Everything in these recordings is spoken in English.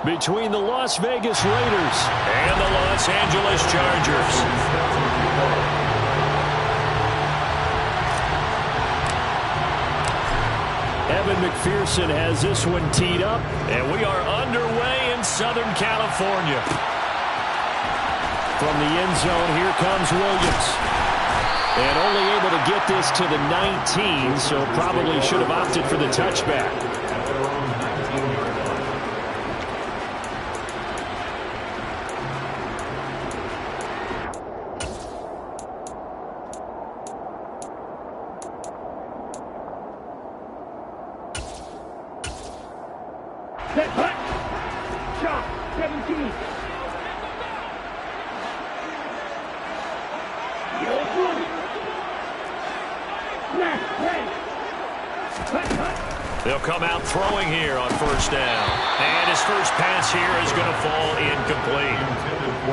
between the Las Vegas Raiders and the Los Angeles Chargers. Evan McPherson has this one teed up, and we are underway in Southern California. From the end zone, here comes Williams. And only able to get this to the 19, so probably should have opted for the touchback. They'll come out throwing here on first down. And his first pass here is going to fall incomplete.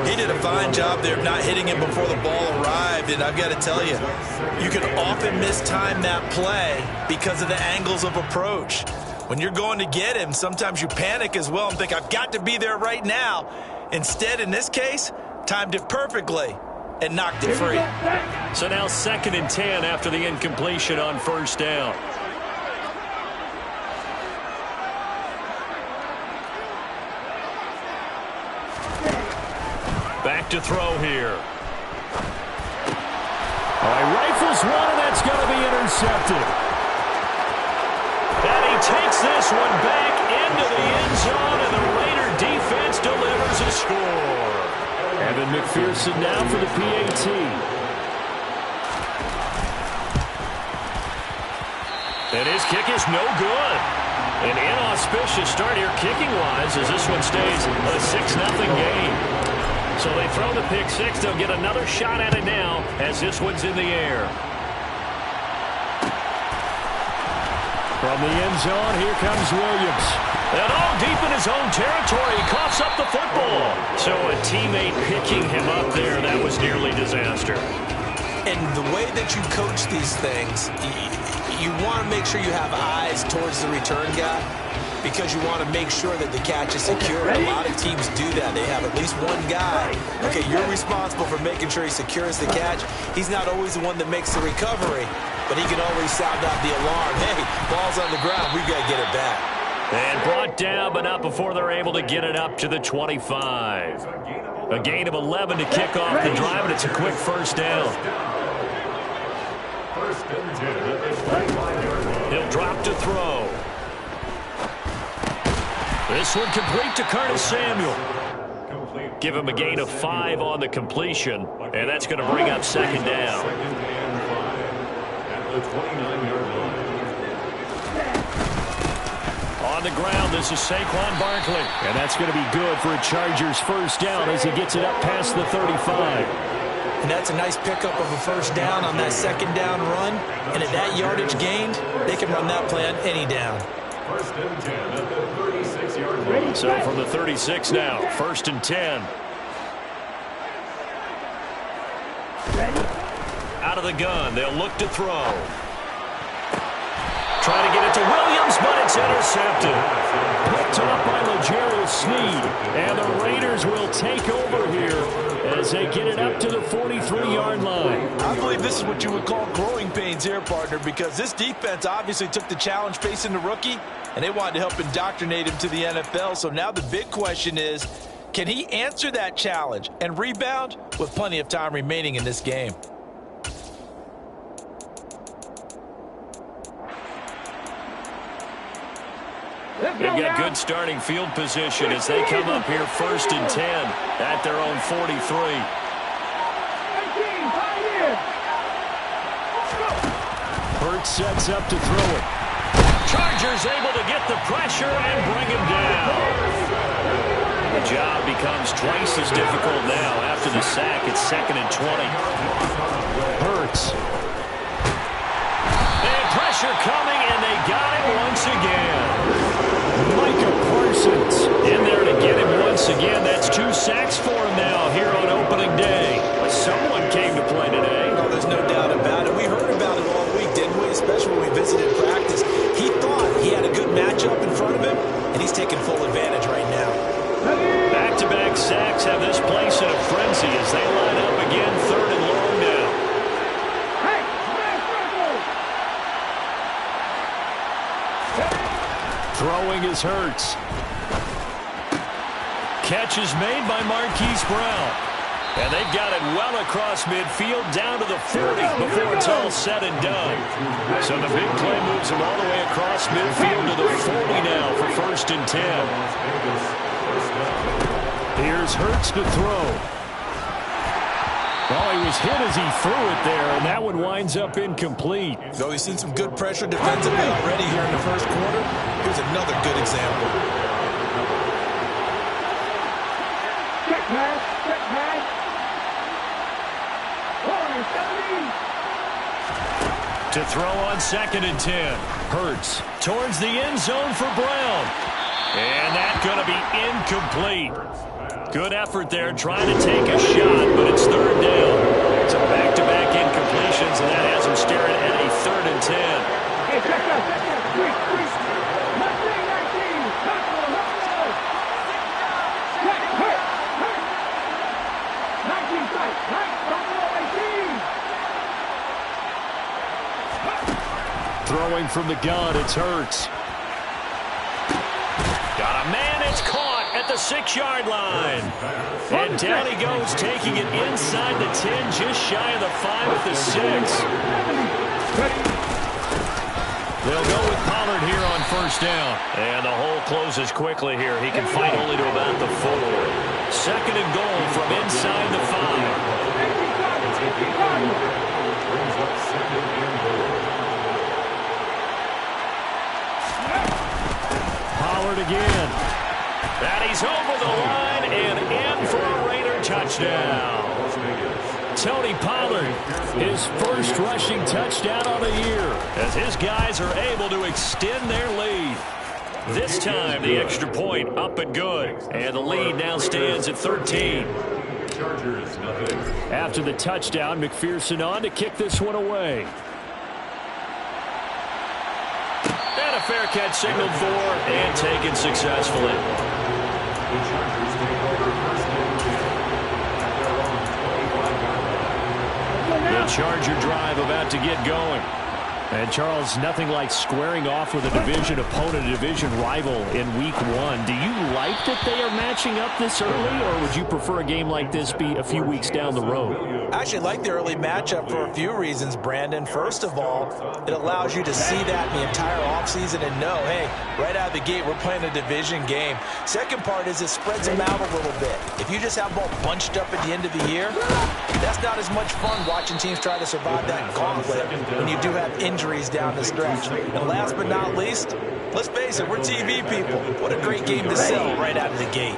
He did a fine job there of not hitting him before the ball arrived. And I've got to tell you, you can often mistime that play because of the angles of approach. When you're going to get him, sometimes you panic as well and think, I've got to be there right now. Instead, in this case, timed it perfectly and knocked it free. So now 2nd and 10 after the incompletion on first down. Back to throw here. All right, rifles one, and that's going to be intercepted. And he takes this one back into the end zone, and the Raider defense delivers a score. Evan McPherson now for the PAT. And his kick is no good. An inauspicious start here kicking-wise as this one stays a 6-0 game. So they throw the pick six. They'll get another shot at it now as this one's in the air. From the end zone, here comes Williams. And all deep in his own territory, he coughs up the football. So a teammate picking him up there, that was nearly disaster. And the way that you coach these things, you want to make sure you have eyes towards the return guy because you want to make sure that the catch is secure. A lot of teams do that. They have at least one guy. Okay, you're responsible for making sure he secures the catch. He's not always the one that makes the recovery, but he can always sound out the alarm. Hey, ball's on the ground. We've got to get it back. And brought down, but not before they're able to get it up to the 25. A gain of 11 to kick off the drive, and it's a quick first down. He'll drop to throw. This one complete to Curtis Samuel. Give him a gain of 5 on the completion, and that's going to bring up 2nd down. On the ground, this is Saquon Barkley. And that's going to be good for a Chargers first down as he gets it up past the 35. And that's a nice pickup of a first down on that 2nd down run. And at that yardage gained, they can run that play on any down. First and 10 at the 36-yard line. So from the 36 now, 1st and 10. Out of the gun, they'll look to throw. Trying to get it to Williams, but it's intercepted. Picked up by L'Jarius Sneed. And the Raiders will take over here as they get it up to the 43-yard line. I believe this is what you would call growing pains here, partner, because this defense obviously took the challenge facing the rookie, and they wanted to help indoctrinate him to the NFL. So now the big question is, can he answer that challenge and rebound with plenty of time remaining in this game? They've got good starting field position as they come up here 1st and 10 at their own 43. Hurts sets up to throw it. Chargers able to get the pressure and bring him down. The job becomes twice as difficult now after the sack. It's 2nd and 20. Hurts. And pressure coming, and they got him once again. Micah Parsons in there to get him once again. That's 2 sacks for him now here on opening day. Someone came to play today. Oh, there's no doubt about it. We heard about it all week, didn't we? Especially when we visited practice. He thought he had a good matchup in front of him, and he's taking full advantage right now. back-to-back sacks have this place in a frenzy as they line up again, 3rd and long now. Throwing is Hurts. Catch is made by Marquise Brown. And they've got it well across midfield down to the 40 before it's all said and done. So the big play moves them all the way across midfield to the 40 now for 1st and 10. Here's Hurts to throw. Well, he was hit as he threw it there, and that one winds up incomplete. So we've seen some good pressure defensively already here in the 1st quarter. Here's another good example. Check pass, check pass. To throw on 2nd and 10. Hurts towards the end zone for Brown. And that's going to be incomplete. Good effort there trying to take a shot, but it's 3rd down. So back-to-back incompletions, and that has him staring at a 3rd and 10. Hey, check out. 19, Throwing from the gun, it's Hurts. Got a man, it's caught at the 6-yard line. And down he goes, taking it inside the 10, just shy of the 5 at the 6. They'll go with Pollard here on 1st down. And the hole closes quickly here. He can fight only to about the 4. 2nd and goal from inside the 5. Pollard again. And he's over the line and in for a Raider touchdown. Tony Pollard, his first rushing touchdown of the year, as his guys are able to extend their lead. This time, the extra point up and good. And the lead now stands at 13. After the touchdown, McPherson on to kick this one away. And a fair catch signaled for and taken successfully. The Charger drive about to get going. And, Charles, nothing like squaring off with a division opponent, a division rival in Week 1. Do you like that they are matching up this early, or would you prefer a game like this be a few weeks down the road? I actually like the early matchup for a few reasons, Brandon. First of all, it allows you to see that the entire offseason and know, hey, right out of the gate, we're playing a division game. Second part is it spreads them out a little bit. If you just have them all bunched up at the end of the year, that's not as much fun watching teams try to survive that conflict when you do have injuries down the stretch. And last but not least, let's face it, we're TV people. What a great game to sell right out of the gate.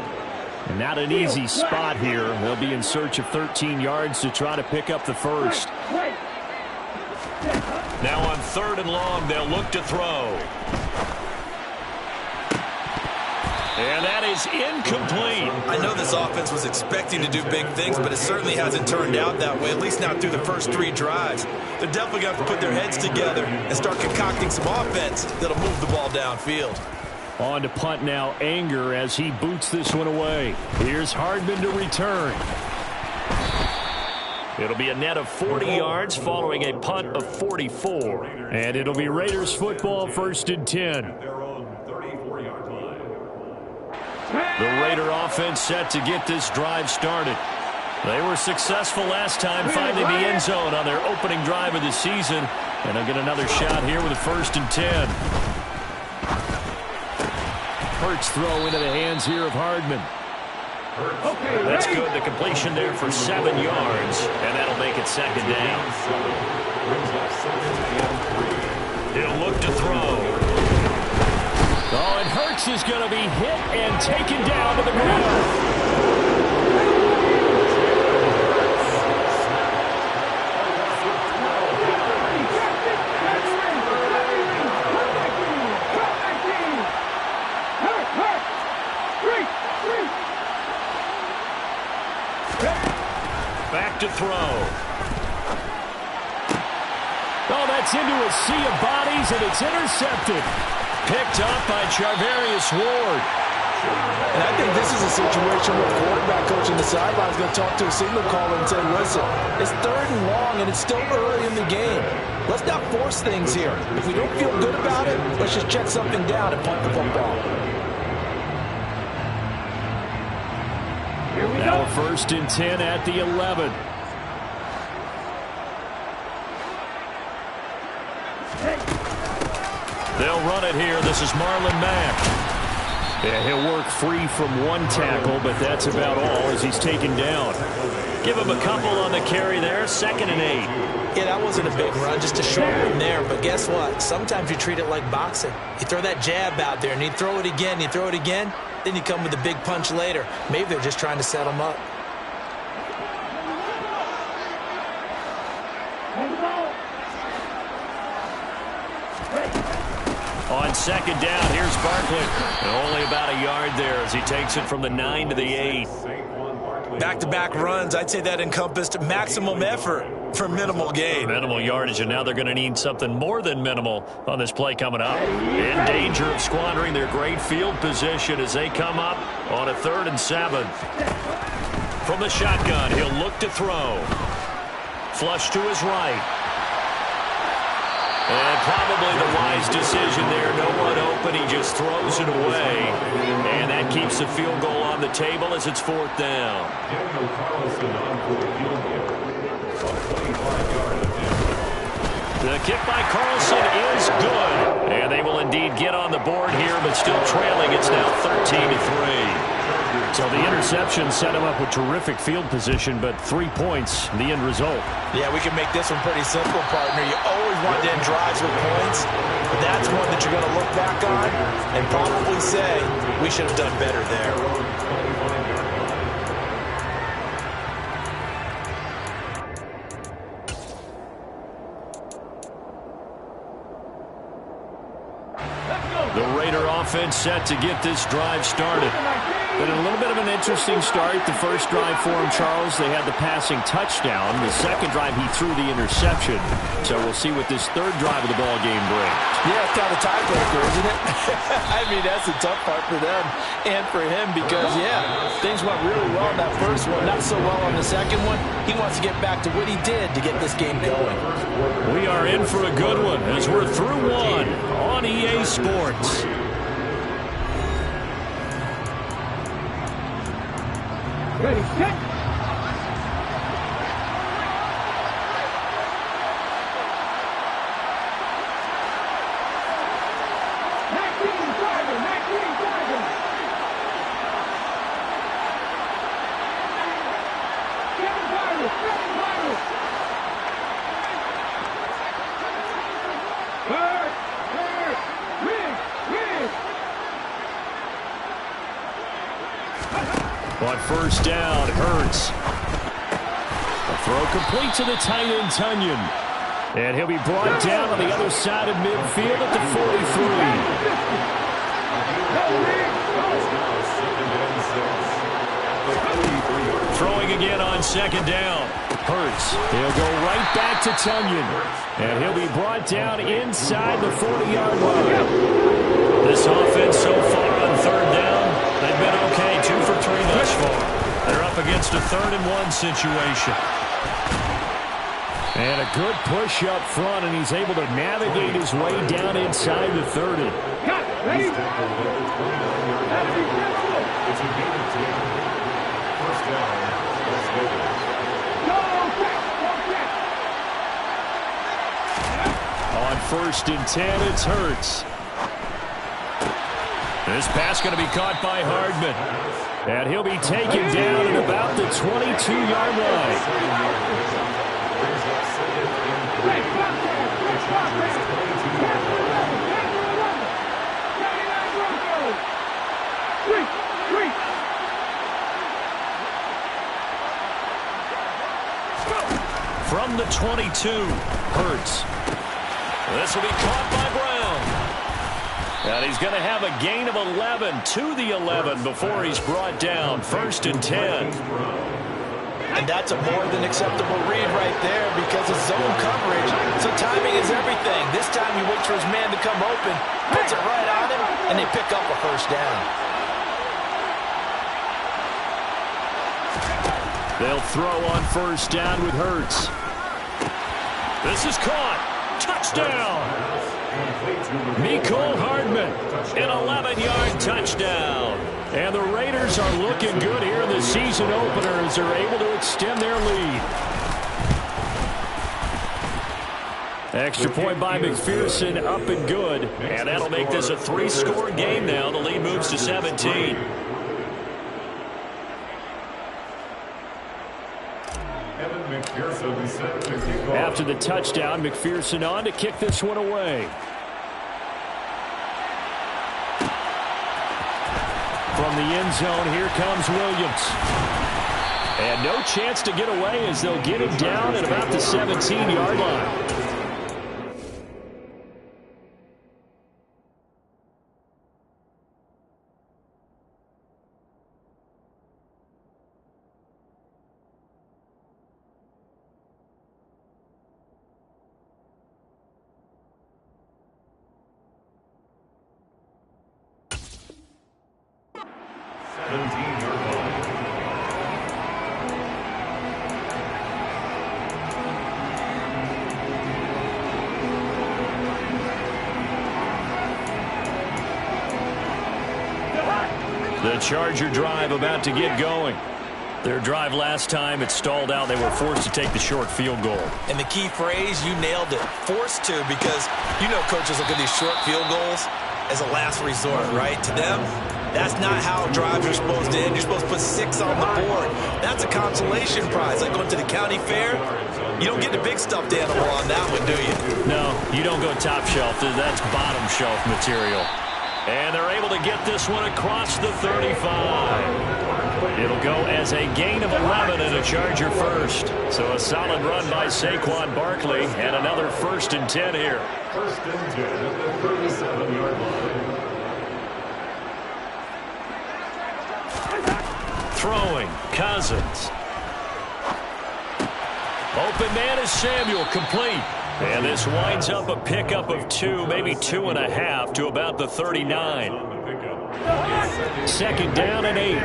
Not an easy spot here. They'll be in search of 13 yards to try to pick up the first. Now on 3rd and long, they'll look to throw. And that is incomplete. I know this offense was expecting to do big things, but it certainly hasn't turned out that way, at least not through the first 3 drives. They're definitely going to have to put their heads together and start concocting some offense that'll move the ball downfield. On to punt now, Anger, as he boots this one away. Here's Hardman to return. It'll be a net of 40 yards following a punt of 44. And it'll be Raiders football, 1st and 10. The Raider offense set to get this drive started. They were successful last time finding the end zone on their opening drive of the season. And they'll get another shot here with a 1st and 10. Hurts throw into the hands here of Hardman. That's good. The completion there for 7 yards, and that'll make it 2nd down. He'll look to throw. Oh, and Hurts is going to be hit and taken down to the ground. Back to throw. Oh, that's into a sea of bodies, and it's intercepted. Picked up by Charvarius Ward. And I think this is a situation where the quarterback coach in the sideline is going to talk to a signal caller and say, listen, it's 3rd and long, and it's still early in the game. Let's not force things here. If we don't feel good about it, let's just check something down and punt the football. Now a 1st and 10 at the 11. They'll run it here. This is Marlon Mack. Yeah, he'll work free from one tackle, but that's about all as he's taken down. Give him a couple on the carry there. 2nd and 8. Yeah, that wasn't a big run, just a short one there. But guess what? Sometimes you treat it like boxing. You throw that jab out there, and you throw it again, you throw it again, then you come with a big punch later. Maybe they're just trying to set him up. On 2nd down, here's Barkley. And only about a yard there as he takes it from the 9 to the 8. Back-to-back runs, I'd say that encompassed maximum effort for minimal gain. Minimal yardage, and now they're going to need something more than minimal on this play coming up. In danger of squandering their great field position as they come up on a 3rd and 7. From the shotgun, he'll look to throw. Flush to his right. And probably the wise decision there. No one open. He just throws it away. And that keeps the field goal on the table as it's 4th down. The kick by Carlson is good. And they will indeed get on the board here, but still trailing. It's now 13-3. So the interception set him up with terrific field position, but 3 points, the end result. Yeah, we can make this one pretty simple, partner. You always want to end drives with points, but that's one that you're going to look back on and probably say, we should have done better there. The Raider offense set to get this drive started. But a little bit of an interesting start. The first drive for him, Charles, they had the passing touchdown. The second drive, he threw the interception. So we'll see what this 3rd drive of the ball game brings. Yeah, it's kind of a tiebreaker, isn't it? I mean, that's the tough part for them and for him because, yeah, things went really well in that first one, not so well on the second one. He wants to get back to what he did to get this game going. We are in for a good one as we're through one on EA Sports. Ready, set. On 1st down, Hurts. A throw complete to the tight end, Tunyon. And he'll be brought down on the other side of midfield at the 43. Throwing again on 2nd down. Hurts. He'll go right back to Tunyon. And he'll be brought down inside the 40-yard line. This offense so far on 3rd down, they've been okay. 2 for 3 thus far. They're up against a 3rd and 1 situation. And a good push up front, and he's able to navigate his way down inside the 30. Ready? On 1st and 10, it's Hurts. This pass going to be caught by Hardman. And he'll be taken down at about the 22-yard line. From the 22, Hurts. This will be caught by Brown. And he's going to have a gain of 11 to the 11 before he's brought down. 1st and 10. And that's a more than acceptable read right there because it's zone coverage. So timing is everything. This time he waits for his man to come open, puts it right on him, and they pick up a 1st down. They'll throw on first down with Hurts. This is caught. Touchdown. Mecole Hardman, an 11-yard touchdown. And the Raiders are looking good here in the season opener as they're able to extend their lead. Extra point by McPherson, up and good. And that'll make this a 3-score game now. The lead moves to 17. After the touchdown, McPherson on to kick this one away. From the end zone, here comes Williams. And no chance to get away as they'll get him down at about the 17-yard line. The Charger drive about to get going. Their drive last time, it stalled out. They were forced to take the short field goal. And the key phrase, you nailed it, forced to, because you know coaches look at these short field goals as a last resort, right? To them, that's not how drives are supposed to end. You're supposed to put 6 on the board. That's a consolation prize. Like going to the county fair, you don't get the big stuffed animal on that one, do you? No, you don't go top shelf. That's bottom shelf material. And they're able to get this one across the 35. It'll go as a gain of 11 and a Charger first. So a solid run by Saquon Barkley and another 1st and 10 here. 1st and 10 at the 37-yard line. Throwing, Cousins. Open man is Samuel, complete. And this winds up a pickup of 2, maybe 2.5 to about the 39. 2nd down and 8.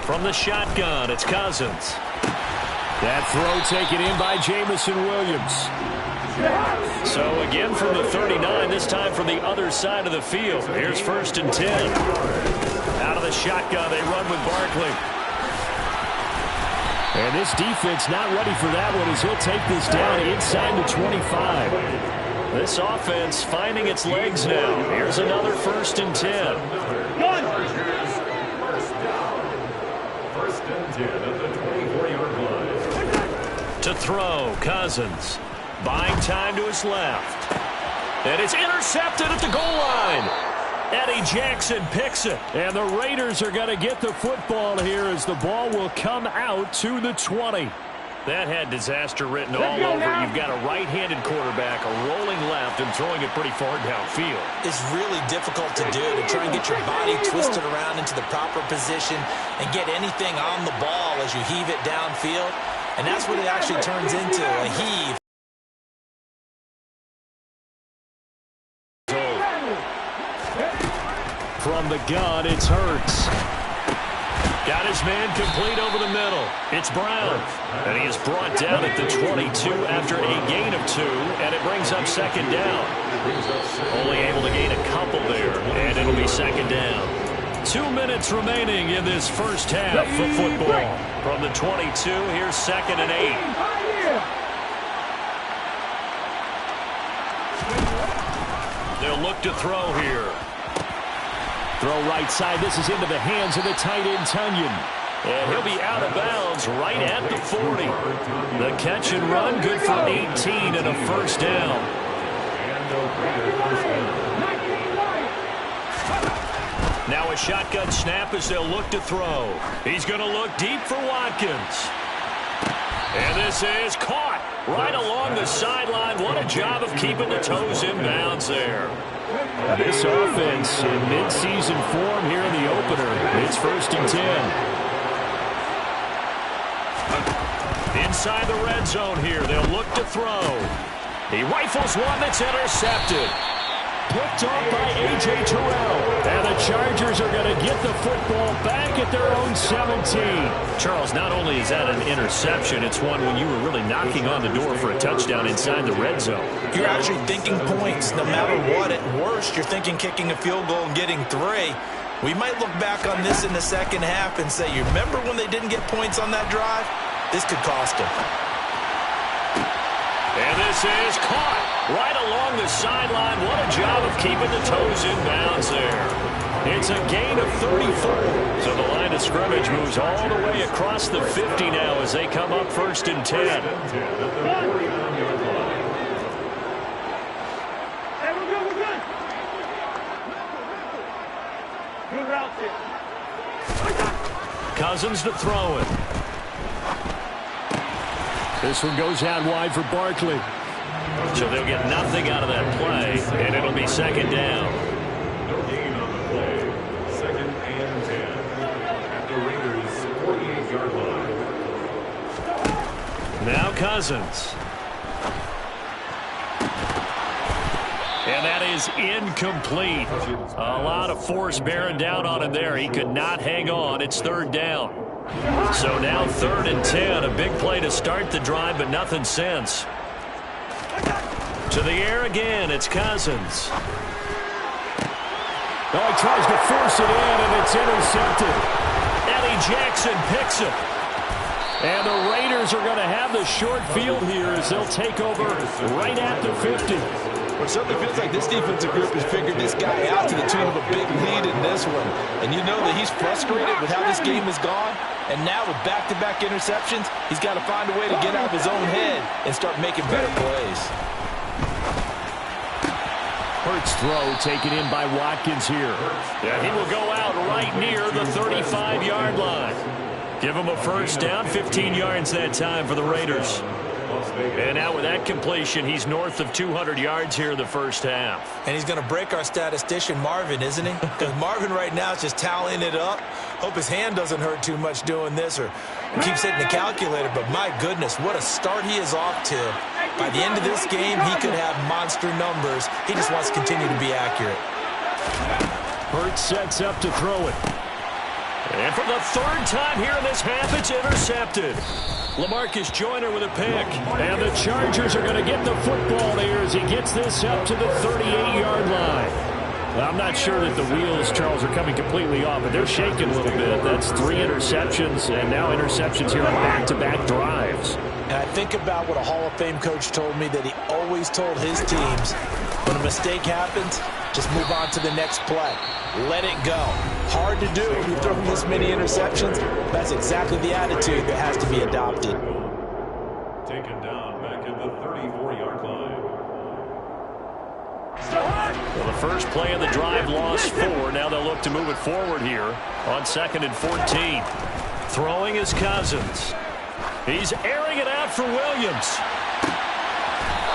From the shotgun, it's Cousins. That throw taken in by Jameson Williams. So again from the 39, this time from the other side of the field. Here's 1st and 10. Out of the shotgun, they run with Barkley. And this defense not ready for that one as he'll take this down inside the 25. This offense finding its legs now. Here's another 1st and 10. 1st and 10 at the 24-yard line. To throw, Cousins. Buying time to his left. And it's intercepted at the goal line. Eddie Jackson picks it. And the Raiders are going to get the football here as the ball will come out to the 20. That had disaster written all over. You've got a right-handed quarterback, a rolling left, and throwing it pretty far downfield. It's really difficult to do, to try and get your body twisted around into the proper position and get anything on the ball as you heave it downfield. And that's what it actually turns into, a heave. From the gun, it's Hurts. Got his man complete over the middle. It's Brown. And he is brought down at the 22 after a gain of 2, and it brings up 2nd down. Only able to gain a couple there, and it'll be 2nd down. 2 minutes remaining in this first half of football. From the 22, here's 2nd and 8. They'll look to throw here. Throw right side. This is into the hands of the tight end, Tunyon. And he'll be out of bounds right at the 40. The catch and run good for 18 and a 1st down. Now a shotgun snap as they'll look to throw. He's going to look deep for Watkins. And this is caught right along the sideline. What a job of keeping the toes in bounds there. This offense in mid-season form here in the opener. It's 1st and 10. Inside the red zone here. They'll look to throw. He rifles one that's intercepted. Picked off by A.J. Terrell. And the Chargers are going to get the football back at their own 17. Charles, not only is that an interception, it's one when you were really knocking on the door for a touchdown inside the red zone. You're actually thinking points no matter what. At worst, you're thinking kicking a field goal and getting 3. We might look back on this in the second half and say, you remember when they didn't get points on that drive? This could cost them. And this is caught right along the sideline. What a job of keeping the toes in bounds there. It's a gain of 34. So the line of scrimmage moves all the way across the 50 now as they come up 1st and 10. Hey, we're good, we're good. Good route there. Cousins to throw it. This one goes out wide for Barkley. So they'll get nothing out of that play, and it'll be 2nd down. No gain on the play. 2nd and 10 at the Raiders' 48-yard line. Now Cousins. And that is incomplete. A lot of force bearing down on him there. He could not hang on. It's 3rd down. So now 3rd and 10. A big play to start the drive, but nothing since. To the air again. It's Cousins. Oh, he tries to force it in, and it's intercepted. Eddie Jackson picks it. And the Raiders are going to have the short field here as they'll take over right at the 50. Well, it certainly feels like this defensive group has figured this guy out to the tune of a big lead in this one. And you know that he's frustrated with how this game has gone. And now with back-to-back interceptions, he's got to find a way to get out of his own head and start making better plays. Hurts throw taken in by Watkins here. Yeah, he will go out right near the 35-yard line. Give him a 1st down, 15 yards that time for the Raiders. And now with that completion, he's north of 200 yards here in the 1st half. And he's going to break our statistician, Marvin, isn't he? Because Marvin right now is just tallying it up. Hope his hand doesn't hurt too much doing this or keeps hitting the calculator. But my goodness, what a start he is off to. By the end of this game, he could have monster numbers. He just wants to continue to be accurate. Hurts sets up to throw it. And for the 3rd time here in this half, it's intercepted. LaMarcus Joyner with a pick. And the Chargers are going to get the football there as he gets this up to the 38-yard line. Well, I'm not sure that the wheels, Charles, are coming completely off, but they're shaking a little bit. That's 3 interceptions, and now interceptions here on back-to-back drives. And I think about what a Hall of Fame coach told me that he always told his teams, when a mistake happens, just move on to the next play. Let it go. Hard to do when you throw this many interceptions. That's exactly the attitude that has to be adopted. Taken down back at the 34-yard line. Well, the first play of the drive lost 4. Now they'll look to move it forward here on 2nd and 14. Throwing is Cousins. He's airing it out for Williams.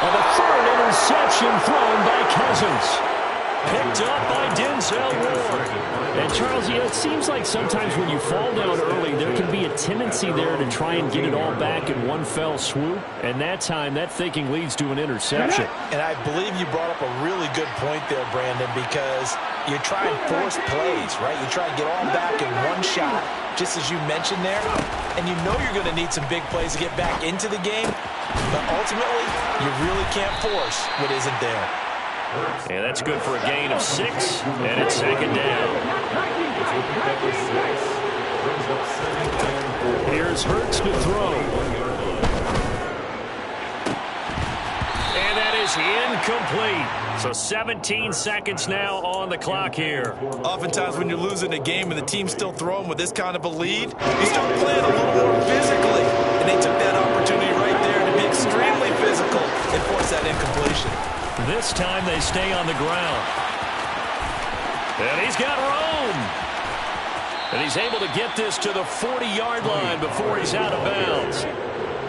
And the 3rd interception thrown by Cousins. Picked up by Denzel Ward. And Charles, you know, it seems like sometimes when you fall down early, there can be a tendency there to try and get it all back in one fell swoop. And that time, that thinking leads to an interception. And I believe you brought up a really good point there, Brandon, because you try and force plays, right? You try and get all back in one shot, just as you mentioned there. And you know you're going to need some big plays to get back into the game. But ultimately, you really can't force what isn't there. And that's good for a gain of 6, and it's 2nd down. Here's Hurts to throw. And that is incomplete. So 17 seconds now on the clock here. Oftentimes when you're losing a game and the team's still throwing with this kind of a lead, you start playing a little more physically. And they took that opportunity right there to be extremely physical and force that incompletion. This time they stay on the ground. And he's got room. And he's able to get this to the 40-yard line before he's out of bounds.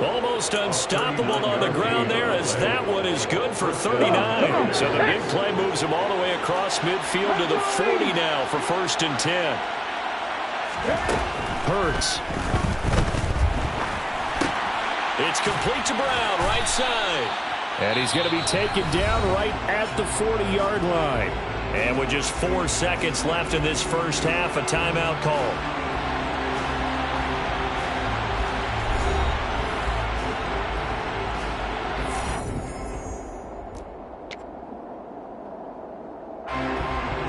Almost unstoppable on the ground there as that one is good for 39. So the big play moves him all the way across midfield to the 40 now for 1st and 10. Hurts. It's complete to Brown, right side. And he's going to be taken down right at the 40-yard line. And with just 4 seconds left in this first half, a timeout call.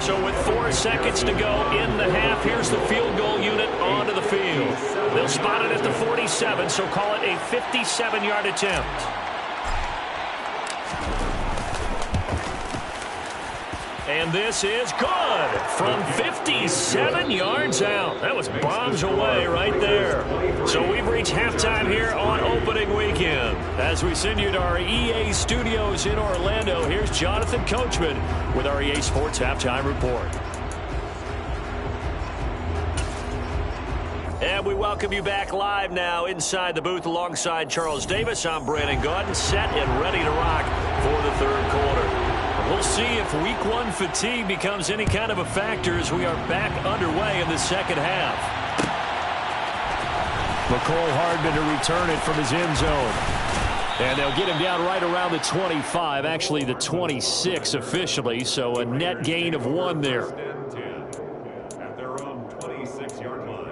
So with 4 seconds to go in the half, here's the field goal unit onto the field. They'll spot it at the 47, so call it a 57-yard attempt. And this is good from 57 yards out. That was bombs away right there. So we've reached halftime here on opening weekend. As we send you to our EA studios in Orlando, here's Jonathan Coachman with our EA Sports Halftime Report. And we welcome you back live now inside the booth alongside Charles Davis. I'm Brandon Gaudin, set and ready to rock for the third quarter. We'll see if week one fatigue becomes any kind of a factor as we are back underway in the second half. McCole Hardman to return it from his end zone. And they'll get him down right around the 25, actually the 26 officially, so a net gain of 1 there. At their own 26-yard line.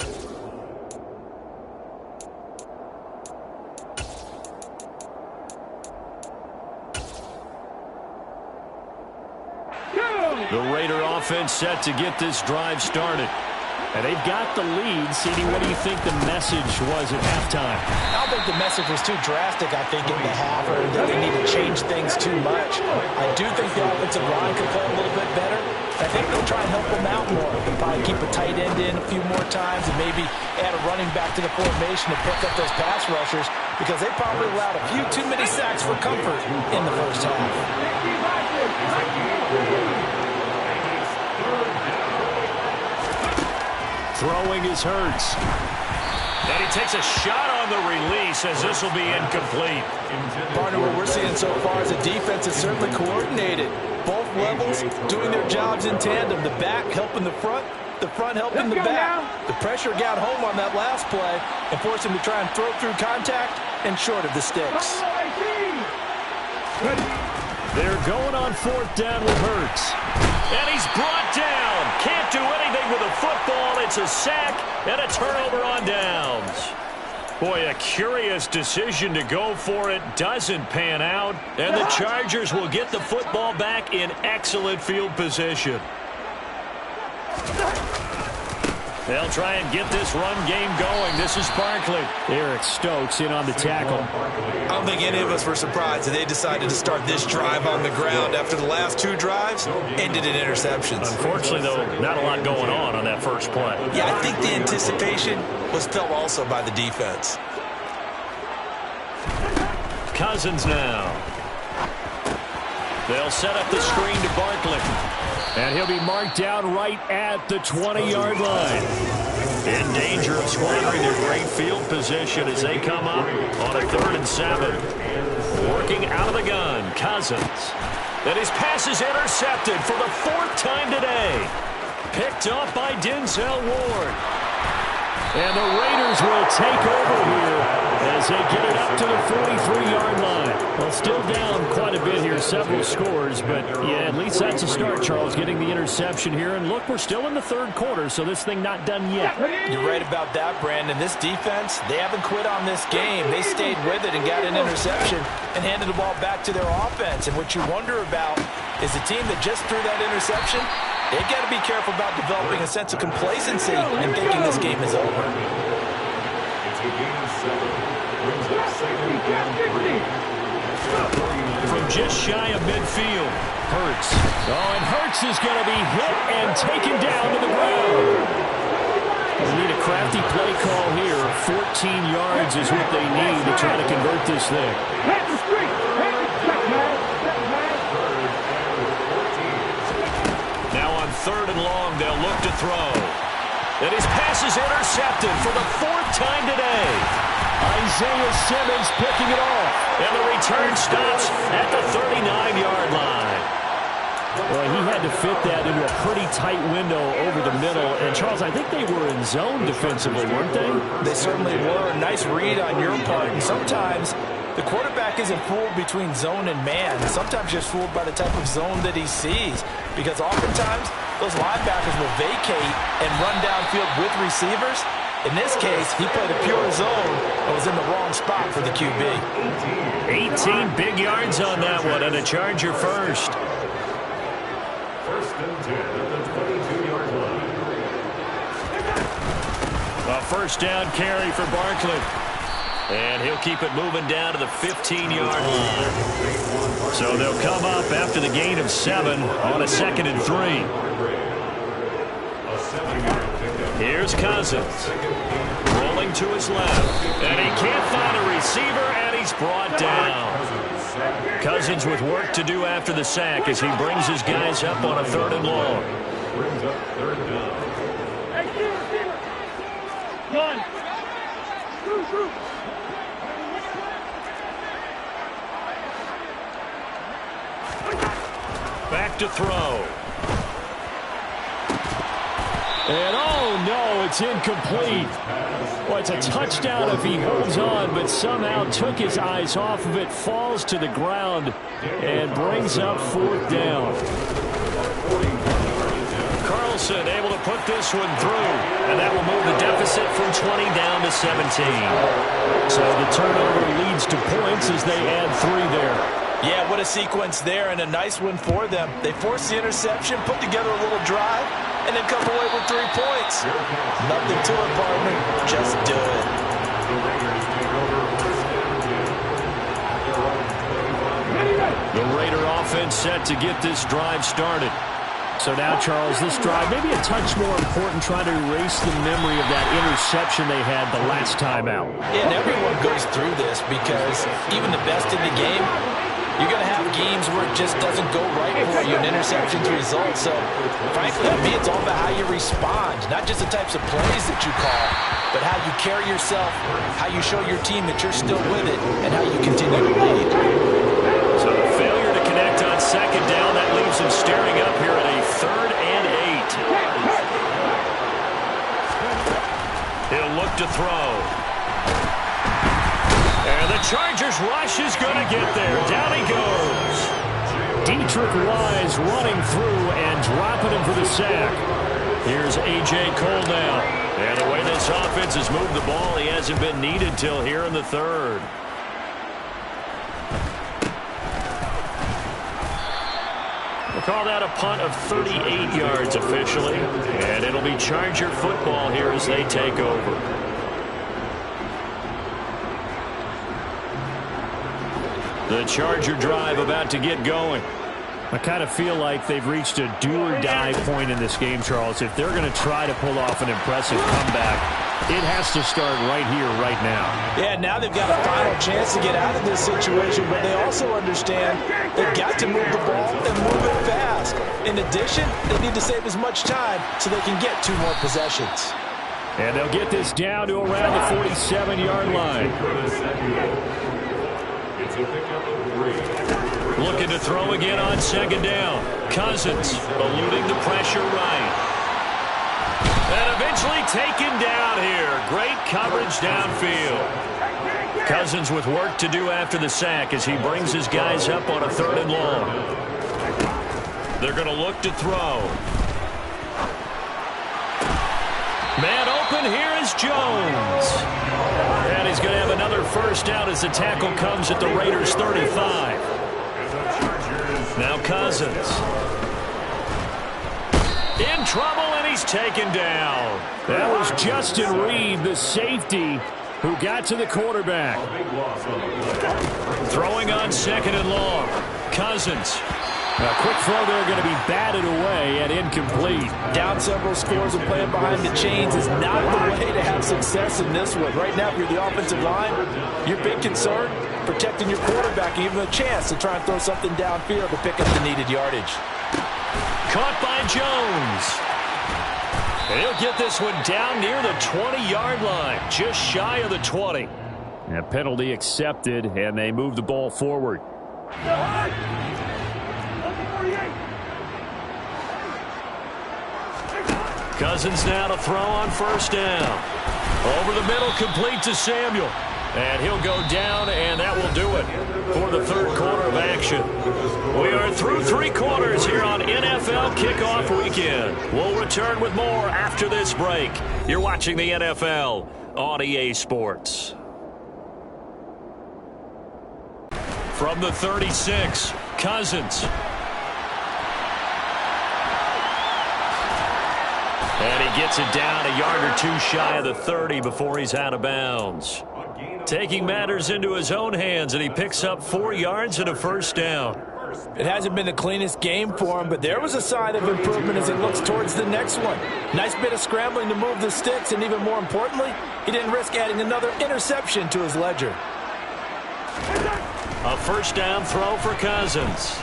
The Raider offense set to get this drive started. And they've got the lead. CD, what do you think the message was at halftime? I don't think the message was too drastic, I think, in the half, or that they need to change things too much. I do think the offensive line could play a little bit better. I think they'll try and help them out more. They'll probably keep a tight end in a few more times and maybe add a running back to the formation to pick up those pass rushers because they probably allowed a few too many sacks for comfort in the first half. Throwing is Hurts. And he takes a shot on the release as this will be incomplete. Partner, what we're seeing so far is the defense is certainly coordinated. Both levels doing their jobs in tandem. The back helping the front helping the back. The pressure got home on that last play and forced him to try and throw through contact and short of the sticks. They're going on 4th down with Hurts. And he's brought down. Can't do anything with a football. It's a sack and a turnover on downs. Boy, a curious decision to go for it. Doesn't pan out. And the Chargers will get the football back in excellent field position. They'll try and get this run game going. This is Barkley. Eric Stokes in on the tackle. I don't think any of us were surprised that they decided to start this drive on the ground after the last 2 drives ended in interceptions. Unfortunately, though, not a lot going on that first play. Yeah, I think the anticipation was felt also by the defense. Cousins now. They'll set up the screen to Barkley. And he'll be marked down right at the 20-yard line. In danger of squandering their great field position as they come up on a 3rd and 7. Working out of the gun, Cousins. And his pass is intercepted for the 4th time today. Picked up by Denzel Ward. And the Raiders will take over here as they get it up to the 43-yard line. Well, still down quite a bit here, several scores, but yeah, at least that's a start, Charles, getting the interception here. And look, we're still in the 3rd quarter, so this thing not done yet. You're right about that, Brandon. This defense, they haven't quit on this game. They stayed with it and got an interception and handed the ball back to their offense. And what you wonder about is the team that just threw that interception, they've got to be careful about developing a sense of complacency and thinking this game is over. It's a gain of 7. Brings up 2nd and 3. From just shy of midfield, Hurts. Oh, and Hurts is going to be hit and taken down to the ground. They need a crafty play call here. 14 yards is what they need to try to convert this thing. Now on 3rd and long, they'll look to throw. And his pass is intercepted for the 4th time today. Isaiah Simmons picking it off. And the return stops at the 39-yard line. Well, he had to fit that into a pretty tight window over the middle. And, Charles, I think they were in zone defensively, weren't they? They certainly were. Nice read on your part. And sometimes the quarterback isn't fooled between zone and man. Sometimes just fooled by the type of zone that he sees. Because oftentimes, those linebackers will vacate and run downfield with receivers. In this case, he played a pure zone and was in the wrong spot for the QB. 18 big yards on that one, and a Charger first. First and 10 at the 22-yard line. A first down carry for Barkley. And he'll keep it moving down to the 15-yard line. So they'll come up after the gain of 7 on a 2nd and 3. Here's Cousins. Rolling to his left. And he can't find a receiver, and he's brought down. Cousins with work to do after the sack as he brings his guys up on a 3rd and long. Brings up 3rd down. One. Two. Back to throw. And oh no, it's incomplete. Well, it's a touchdown if he holds on, but somehow took his eyes off of it, falls to the ground, and brings up 4th down. Carlson able to put this one through, and that will move the deficit from 20 down to 17. So the turnover leads to points as they add 3 there. Yeah, what a sequence there, and a nice one for them. They forced the interception, put together a little drive, and then come away with 3 points. Nothing to it, partner. Just do it. The Raider offense set to get this drive started. So now, Charles, this drive maybe a touch more important, trying to erase the memory of that interception they had the last time out. Yeah, and everyone goes through this because even the best in the game, you're going to have games where it just doesn't go right for you, and interceptions result. So, frankly, to me, it's all about how you respond, not just the types of plays that you call, but how you carry yourself, how you show your team that you're still with it, and how you continue to lead. So the failure to connect on 2nd down, that leaves him staring up here at a 3rd and 8. He'll look to throw. And the Chargers rush is going to get there. Down he goes. Dietrich Wise running through and dropping him for the sack. Here's A.J. Cole now. And the way this offense has moved the ball, he hasn't been needed till here in the 3rd. We'll call that a punt of 38 yards officially. And it'll be Charger football here as they take over. The Charger drive about to get going. I kind of feel like they've reached a do-or-die point in this game, Charles. If they're going to try to pull off an impressive comeback, it has to start right here, right now. Yeah, now they've got a final chance to get out of this situation, but they also understand they've got to move the ball and move it fast. In addition, they need to save as much time so they can get 2 more possessions. And they'll get this down to around the 47-yard line. It's a pickup of 3. Looking to throw again on 2nd down. Cousins eluding the pressure right. And eventually taken down here. Great coverage downfield. Cousins with work to do after the sack as he brings his guys up on a 3rd and long. They're going to look to throw. Man open, here is Jones. And he's going to have another first down as the tackle comes at the Raiders' 35. Now Cousins. In trouble, and he's taken down. That was Justin Reed, the safety, who got to the quarterback. Throwing on 2nd and long. Cousins. A quick throw there, going to be batted away and incomplete. Down several scores and playing behind the chains is not the way to have success in this one. Right now, if you're the offensive line, your big concern, protecting your quarterback, and even a chance to try and throw something downfield to pick up the needed yardage. Caught by Jones. And he'll get this one down near the 20-yard line, just shy of the 20. A penalty accepted, and they move the ball forward. Cousins now to throw on first down. Over the middle, complete to Samuel. And he'll go down, and that will do it for the third quarter of action. We are through 3 quarters here on NFL Kickoff Weekend. We'll return with more after this break. You're watching the NFL on EA Sports. From the 36, Cousins. And he gets it down a yard or 2 shy of the 30 before he's out of bounds. Taking matters into his own hands, and he picks up 4 yards and a first down. It hasn't been the cleanest game for him, but there was a sign of improvement as he looks towards the next one. Nice bit of scrambling to move the sticks, and even more importantly, he didn't risk adding another interception to his ledger. A first down throw for Cousins.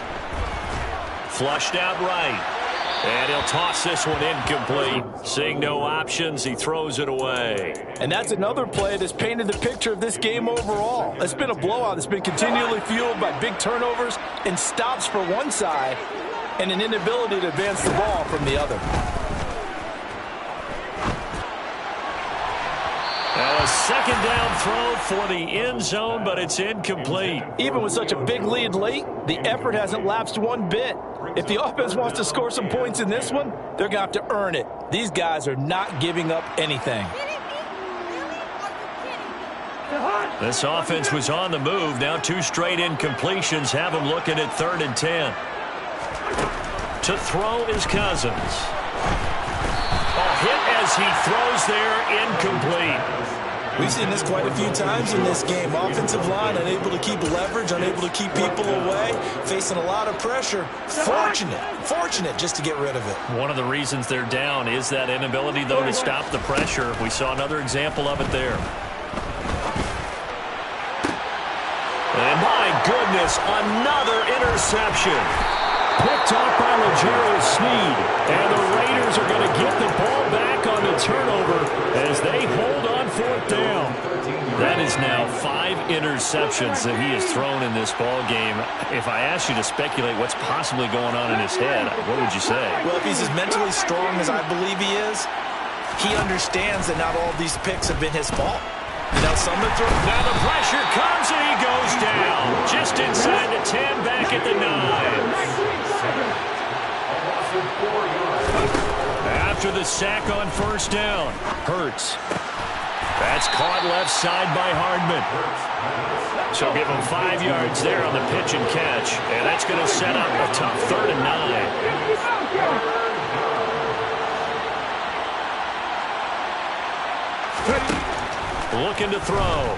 Flushed out right. And he'll toss this one incomplete. Seeing no options, he throws it away. And that's another play that's painted the picture of this game overall. It's been a blowout that's been continually fueled by big turnovers and stops for one side and an inability to advance the ball from the other. Now a second down throw for the end zone, but it's incomplete. Even with such a big lead late, the effort hasn't lapsed one bit. If the offense wants to score some points in this one, they're going to have to earn it. These guys are not giving up anything. This offense was on the move. Now 2 straight incompletions have them looking at 3rd and 10. To throw is Cousins. A hit as he throws there, incomplete. We've seen this quite a few times in this game. Offensive line unable to keep leverage, unable to keep people away, facing a lot of pressure. Fortunate just to get rid of it. One of the reasons they're down is that inability, though, to stop the pressure. We saw another example of it there. And my goodness, another interception. Picked off by L'Jarius Sneed. And the Raiders are going to get the ball back on the turnover as they hold on 4th down. That is now 5 interceptions that he has thrown in this ball game. If I asked you to speculate what's possibly going on in his head, what would you say? Well, if he's as mentally strong as I believe he is, he understands that not all these picks have been his fault. You know, some of the throw. Now the pressure comes and he goes down. Just inside the 10, back at the 9. After the sack on first down, Hurts. That's caught left side by Hardman. So give him 5 yards there on the pitch and catch. And that's going to set up a tough 3rd and 9. Looking to throw.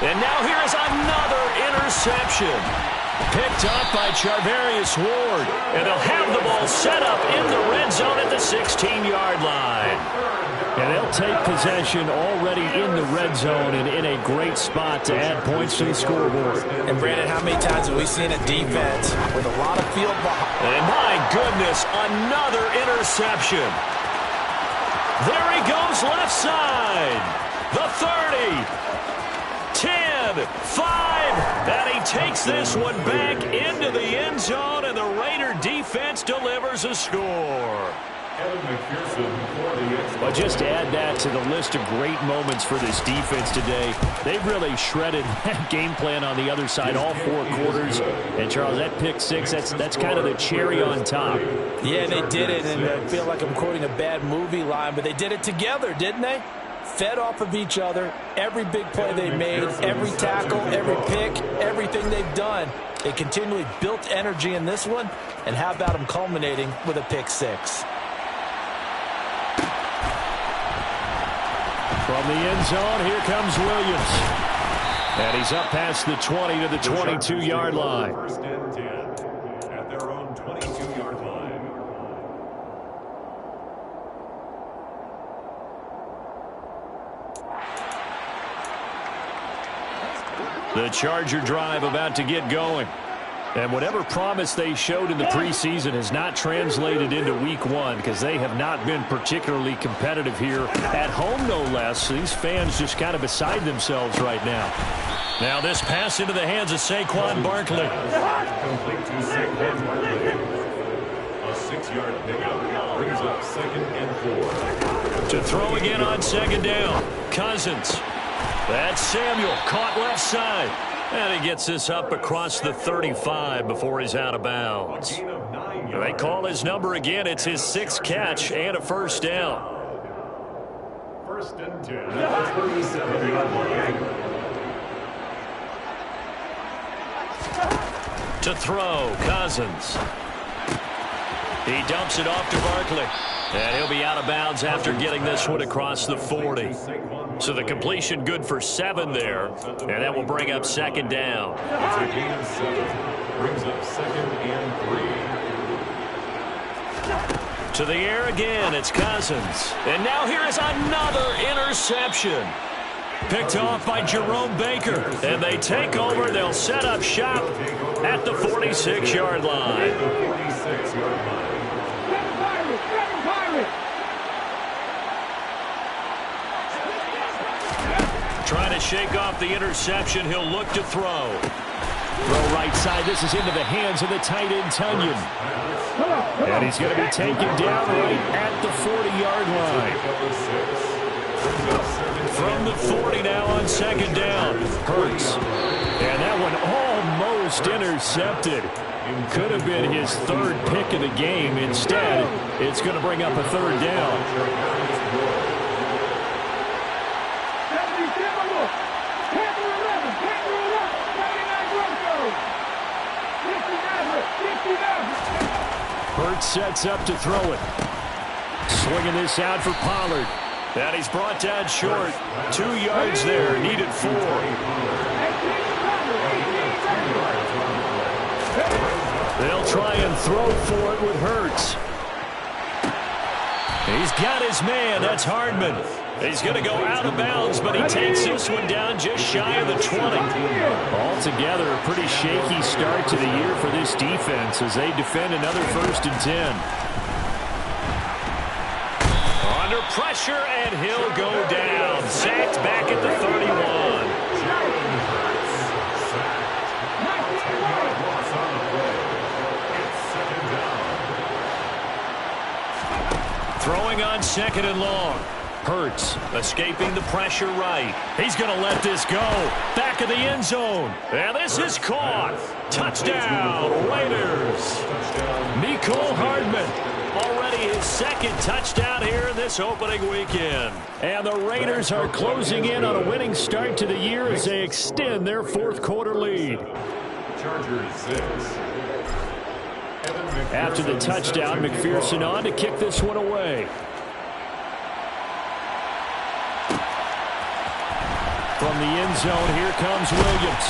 And now here is another interception. Picked up by Charvarius Ward. And they'll have the ball set up in the red zone at the 16-yard line. And they'll take possession already in the red zone and in a great spot to add points to the scoreboard. And Brandon, how many times have we seen a defense with a lot of field behind? And my goodness, another interception. There he goes left side. The 30. 10, 5, and he takes this one back into the end zone, and the Raider defense delivers a score. Well, just add that to the list of great moments for this defense today. They've really shredded that game plan on the other side all 4 quarters. And, Charles, that pick 6, that's kind of the cherry on top. Yeah, they did it, and I feel like I'm quoting a bad movie line, but they did it together, didn't they? Fed off of each other, every big play they made, every tackle, every pick, everything they've done. They continually built energy in this one, and how about them culminating with a pick 6? From the end zone, here comes Williams. And he's up past the 20 to the 22-yard line. First and 10 at their own 22-yard line. The Charger drive about to get going. And whatever promise they showed in the preseason has not translated into week 1 because they have not been particularly competitive here at home, no less. These fans just kind of beside themselves right now. Now this pass into the hands of Saquon Barkley. Complete to Saquon Barkley. A 6-yard pickup brings up 2nd and 4. To throw again on 2nd down. Cousins. That's Samuel. Caught left side. And he gets this up across the 35 before he's out of bounds. They call his number again. It's his 6th catch and a first down. 1st and 10 at the 37-yard line. To throw, Cousins. He dumps it off to Barkley. And he'll be out of bounds after getting this one across the 40. So the completion good for 7 there. And that will bring up 2nd down. It's a gain of 7. Brings up 2nd and 3. To the air again, it's Cousins. And now here is another interception. Picked off by Jerome Baker. And they take over. They'll set up shop at the 46-yard line. 46-yard line. Trying to shake off the interception. He'll look to throw. Throw right side. This is into the hands of the tight end, Tunyon. And he's going to be taken down right at the 40-yard line. From the 40 now on 2nd down. Hurts. And that one almost intercepted. Could have been his 3rd pick of the game. Instead, it's going to bring up a 3rd down. Hurts sets up to throw it. Swinging this out for Pollard. And he's brought down short. 2 yards there. Needed 4. They'll try and throw for it with Hurts. He's got his man. That's Hardman. He's going to go out of bounds, but he takes this one down just shy of the 20. Altogether, a pretty shaky start to the year for this defense as they defend another 1st and 10. Under pressure, and he'll go down. Sacked back at the 31. Throwing on 2nd and long. Hurts escaping the pressure right. He's going to let this go. Back of the end zone. And this is caught. Touchdown, Raiders. Mecole Hardman. Already his 2nd touchdown here in this opening weekend. And the Raiders are closing in on a winning start to the year as they extend their 4th quarter lead. Chargers 6. After the touchdown, McPherson on to kick this one away. From the end zone, here comes Williams.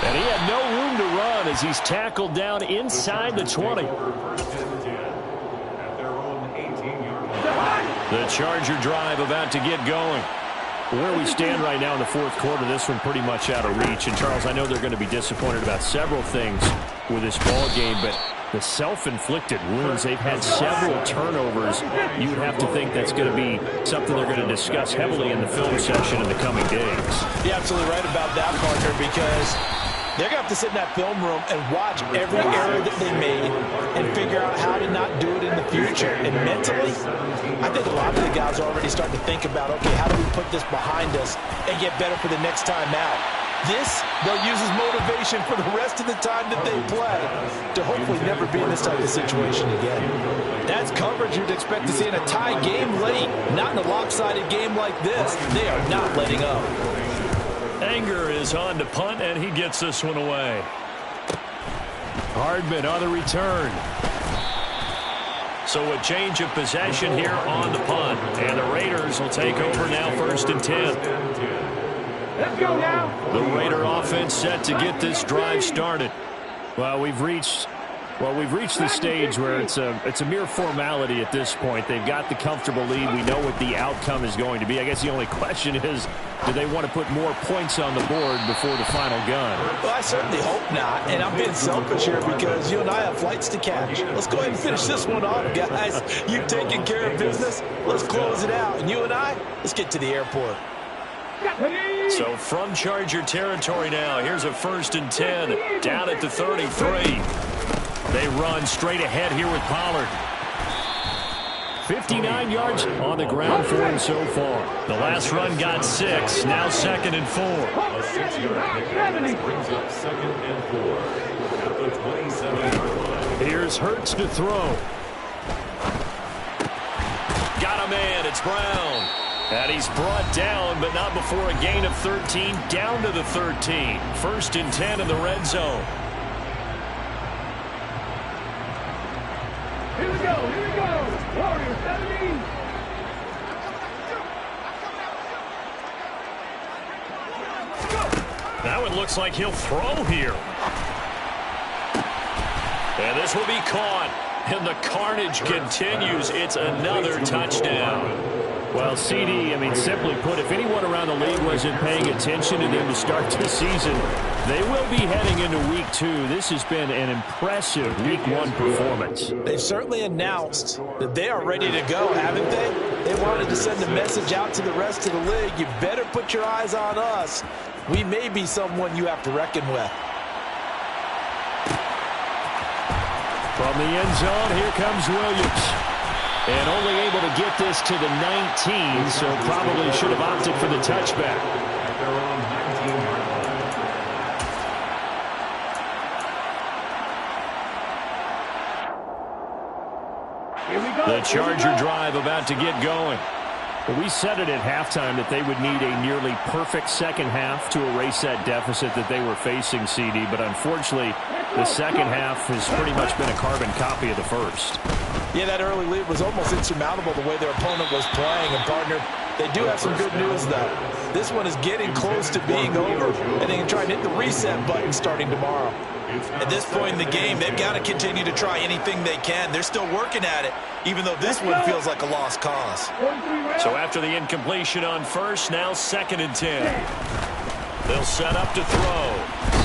And he had no room to run as he's tackled down inside the 20. The Charger drive about to get going. Where we stand right now in the 4th quarter, this one pretty much out of reach. And, Charles, I know they're going to be disappointed about several things with this ball game, but the self-inflicted wounds, they've had several turnovers. You would have to think that's going to be something they're going to discuss heavily in the film session in the coming days. You're absolutely right about that, Parker, because they're going to have to sit in that film room and watch every error that they made and figure out how to not do it in the future. And mentally, I think a lot of the guys are already starting to think about, okay, how do we put this behind us and get better for the next time out? This, they'll use as motivation for the rest of the time that they play to hopefully never be in this type of situation again. That's coverage you'd expect to see in a tie game late, not in a lopsided game like this. They are not letting up. Anger is on to punt, and he gets this one away. Hardman on the return. So a change of possession here on the punt, and the Raiders will take over now 1st and 10. Let's go now. The Raider offense set to get this drive started. Well, we've reached the stage where it's a mere formality at this point. They've got the comfortable lead. We know what the outcome is going to be. I guess the only question is, do they want to put more points on the board before the final gun? Well, I certainly hope not, and I'm being selfish here because you and I have flights to catch. Let's go ahead and finish this one off, guys. You've taken care of business. Let's close it out, and you and I, let's get to the airport. So from Charger territory now, here's a 1st and 10 down at the 33. They run straight ahead here with Pollard. 59 yards on the ground for him so far. The last run got 6. Now 2nd and 4. A 6-yard pickup brings up 2nd and 4 at the 27-yard line. Here's Hurts to throw. Got a man. It's Brown. And he's brought down, but not before a gain of 13, down to the 13. 1st and 10 in the red zone. Here we go. Warriors 17. Now it looks like he'll throw here. And this will be caught. And the carnage continues. It's another touchdown. Well, CD, I mean, simply put, if anyone around the league wasn't paying attention to them to start this season, they will be heading into Week 2. This has been an impressive Week 1 performance. They've certainly announced that they are ready to go, haven't they? They wanted to send a message out to the rest of the league. You better put your eyes on us. We may be someone you have to reckon with. From the end zone, here comes Williams. And only able to get this to the 19, so probably should have opted for the touchback. At their own 19-yard line. Here we go. The Charger drive about to get going. Well, we said it at halftime that they would need a nearly perfect second half to erase that deficit that they were facing, CD. But unfortunately, the second half has pretty much been a carbon copy of the first. Yeah, that early lead was almost insurmountable the way their opponent was playing. And, partner, they do have some good news, though. This one is getting close to being over, and they can try and hit the reset button starting tomorrow. At this point in the game, they've got to continue to try anything they can. They're still working at it, even though this one feels like a lost cause. So after the incompletion on first, now 2nd and 10. They'll set up to throw.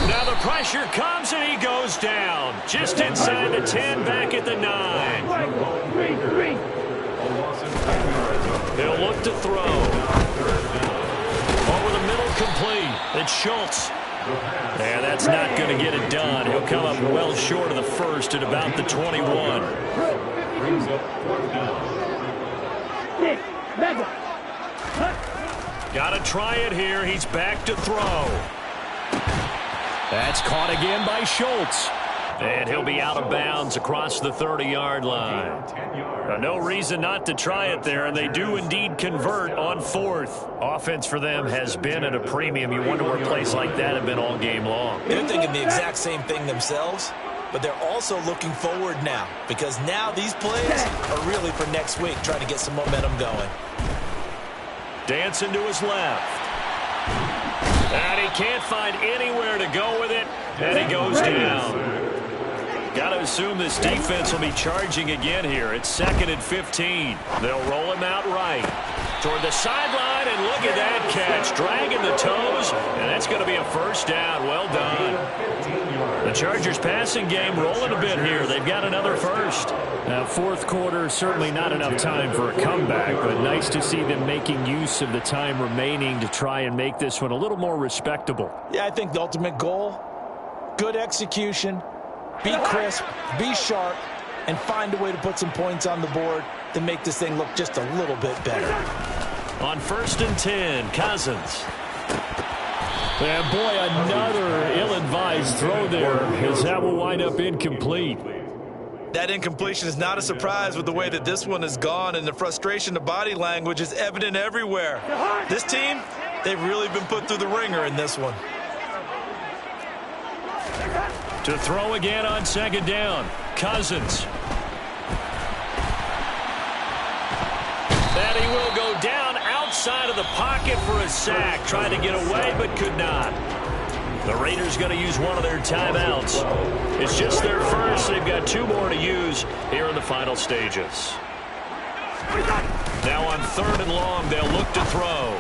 Now the pressure comes and he goes down. Just inside the 10, back at the 9. They'll look to throw. Over the middle, complete. It's Schultz. And that's not going to get it done. He'll come up well short of the first at about the 21. Brings up 4th down. Got to try it here. He's back to throw. That's caught again by Schultz. And he'll be out of bounds across the 30-yard line. No reason not to try it there, and they do indeed convert on 4th. Offense for them has been at a premium. You wonder where plays like that have been all game long. They're thinking the exact same thing themselves, but they're also looking forward now, because now these plays are really for next week, trying to get some momentum going. Dancing to his left. And he can't find anywhere to go with it, and he goes down. Got to assume this defense will be charging again here. It's 2nd and 15. They'll roll him out right toward the sideline, and look at that catch. Dragging the toes, and that's going to be a first down. Well done. The Chargers passing game rolling a bit here. They've got another first. Now, 4th quarter, certainly not enough time for a comeback, but nice to see them making use of the time remaining to try and make this one a little more respectable. Yeah, I think the ultimate goal, good execution, be crisp, be sharp, and find a way to put some points on the board to make this thing look just a little bit better. On 1st and 10, Cousins. And boy, another ill-advised throw there, as that will wind up incomplete. That incompletion is not a surprise with the way that this one has gone, and the frustration of body language is evident everywhere. This team, they've really been put through the ringer in this one. To throw again on 2nd down, Cousins. And he will go down outside of the pocket for a sack. Tried to get away, but could not. The Raiders going to use one of their timeouts. It's just their first. They've got 2 more to use here in the final stages. Now on 3rd and long, they'll look to throw.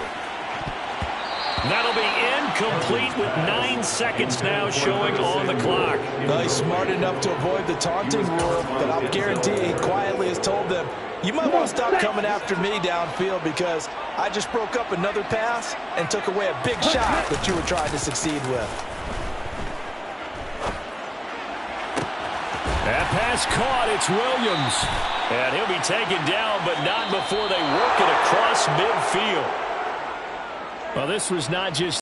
That'll be incomplete with 9 seconds now showing on the clock. Well, he's smart enough to avoid the taunting rule, but I'll guarantee he quietly has told them, you might want to stop coming after me downfield because I just broke up another pass and took away a big shot that you were trying to succeed with. That pass caught. It's Williams. And he'll be taken down, but not before they work it across midfield. Well, this was not just